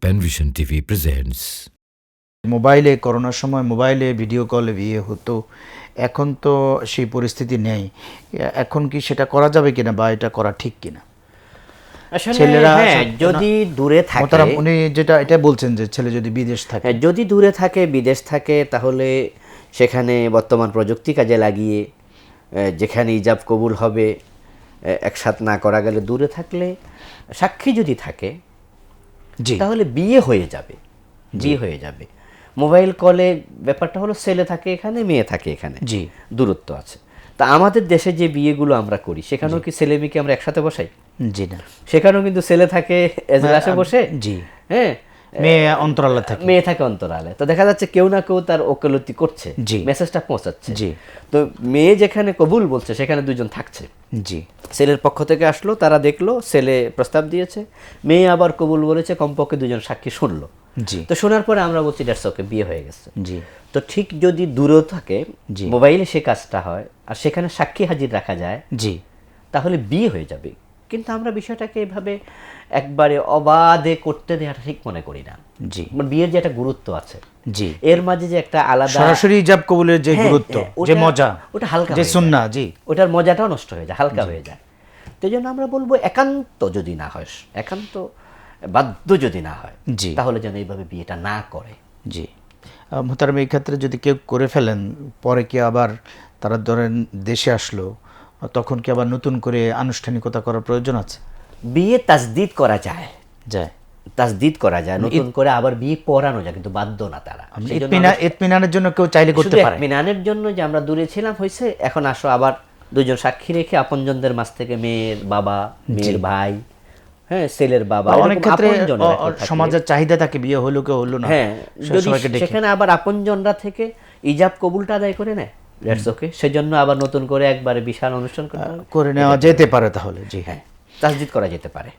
পেনভিশন TV presents. মোবাইলে করোনার সময় মোবাইলে ভিডিও কলে বিয়ে হতো, এখন তো সেই পরিস্থিতি নেই। এখন কি সেটা করা যাবে কিনা বা এটা করা ঠিক কিনা? আসলে ছেলেরা হ্যাঁ, যদি দূরে থাকে, মোহতারাম উনি যেটা এটা বলছেন যে ছেলে যদি বিদেশ থাকে, যদি দূরে থাকে, বিদেশ থাকে, তাহলে সেখানে বর্তমান প্রযুক্তি কাজে লাগিয়ে যেখানে ইজাব কবুল হবে, একসাথ না করা গেলে দূরে থাকলে সাক্ষী যদি থাকে জি তাহলে বিয়ে হয়ে যাবে, বিয়ে হয়ে যাবে। মোবাইল কলে ব্যাপারটা হলো ছেলে থাকে এখানে, মেয়ে থাকে এখানে, জি দূরত্ব আছে। তা আমাদের দেশে যে বিয়েগুলো আমরা করি সেখানেও কি ছেলে মেয়েকে আমরা একসাথে বসাই? জি না, সেখানেও কিন্তু ছেলে থাকে এজলাসে বসে, জি, হ্যাঁ, মেয়ে অন্তরালে থাকে, মেয়ে থাকে অন্তরালে। তো দেখা যাচ্ছে কেউ না কেউ তার ওকালতি করছে, জি, মেসেজটা পৌঁছাচ্ছে। জি, তো মেয়ে যেখানে কবুল বলছে সেখানে দুজন থাকছে, জি, ছেলের পক্ষ থেকে আসলো, তারা দেখলো, ছেলে প্রস্তাব দিয়েছে, মেয়ে আবার কবুল বলেছে, কমপক্ষে দুজন সাক্ষী শুনলো। জি, তো শোনার পরে আমরা বলছি দ্যাটস ওকে, বিয়ে হয়ে গেছে। জি, তো ঠিক যদি দূরেও থাকে, জি, মোবাইলে সে কাজটা হয় আর সেখানে সাক্ষী হাজির রাখা যায়, জি, তাহলে বিয়ে হয়ে যাবে। কিন্তু আমরা বিষয়টাকে এভাবে একবারে অবাধে করতে দেওয়াটা ঠিক মনে করি না। জি, মানে বিয়ের যে একটা গুরুত্ব আছে, জি, এর মাঝে যে একটা আলাদা সরাসরি ইজাব কবুলের যে হ্যাঁ, গুরুত্ব, হ্যাঁ, যে মজা, ওটা হালকা যে হয়ে সুন্নাহ, যায়। জি, ওটার মজাটাও নষ্ট হয়ে যায়, হালকা হয়ে যায়। তো এই জন্য আমরা বলবো একান্ত যদি না হয়, একান্ত বাধ্য যদি না হয়, জি, তাহলে যেন এইভাবে বিয়েটা না করে। জি। মোহতারাম, এই ক্ষেত্রে যদি কেউ করে ফেলেন, পরে কি আবার তারা ধরেন দেশে আসলো, তখন কি আবার নতুন করে আনুষ্ঠানিকতা করার প্রয়োজন আছে? বিয়ে তাজদিদ করা যায়, যায়, তাজদিদ করা যায়, নতুন করে আবার বিয়ে পড়ানো যায়, কিন্তু বাধ্য না তারা। ইতমিনানের জন্য কেউ চাইলে করতে পারে। ইতমিনানের জন্য যে আমরা দূরে ছিলাম হয়েছে, এখন আসো আবার দুজন সাক্ষী রেখে আপনজনদের মাঝ থেকে মেয়ের বাবা, মেয়ের ভাই, হ্যাঁ, ছেলের বাবা, অনেক ক্ষেত্রে আপনজনেরা কেউ থাকলে, সমাজের চাহিদা থাকে বিয়ে হলো কেউ হলো না, হ্যাঁ, যদি সবাইকে ডেকে সেখানে আবার আপনজনরা থেকে ইজাব কবুলটা আদায় করে নেয়, দ্যাটস ওকে। সেজন্য আবার নতুন করে একবারে বিশাল অনুষ্ঠান করে নেওয়া যেতে পারে তাহলে, জি, হ্যাঁ, তাজদিদ করা যেতে পারে।